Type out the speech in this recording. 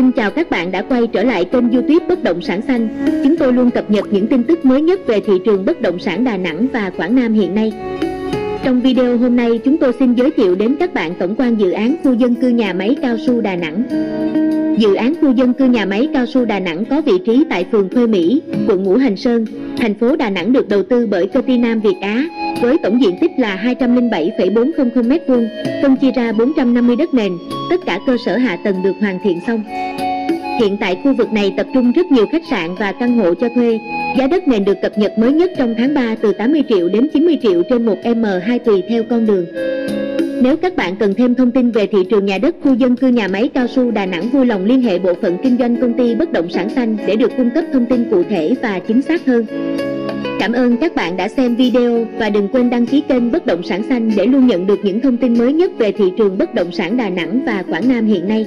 Xin chào các bạn đã quay trở lại kênh YouTube Bất động sản xanh. Chúng tôi luôn cập nhật những tin tức mới nhất về thị trường bất động sản Đà Nẵng và Quảng Nam hiện nay. Trong video hôm nay chúng tôi xin giới thiệu đến các bạn tổng quan dự án khu dân cư nhà máy cao su Đà Nẵng. Dự án khu dân cư nhà máy cao su Đà Nẵng có vị trí tại phường Khuê Mỹ, quận Ngũ Hành Sơn, thành phố Đà Nẵng được đầu tư bởi công ty Nam Việt Á, với tổng diện tích là 207,400 m², phân chia ra 450 đất nền, tất cả cơ sở hạ tầng được hoàn thiện xong. Hiện tại khu vực này tập trung rất nhiều khách sạn và căn hộ cho thuê. Giá đất nền được cập nhật mới nhất trong tháng 3 từ 80 triệu đến 90 triệu trên 1m2 tùy theo con đường. Nếu các bạn cần thêm thông tin về thị trường nhà đất khu dân cư nhà máy cao su Đà Nẵng, vui lòng liên hệ bộ phận kinh doanh công ty Bất động sản xanh để được cung cấp thông tin cụ thể và chính xác hơn. Cảm ơn các bạn đã xem video và đừng quên đăng ký kênh Bất động sản xanh để luôn nhận được những thông tin mới nhất về thị trường bất động sản Đà Nẵng và Quảng Nam hiện nay.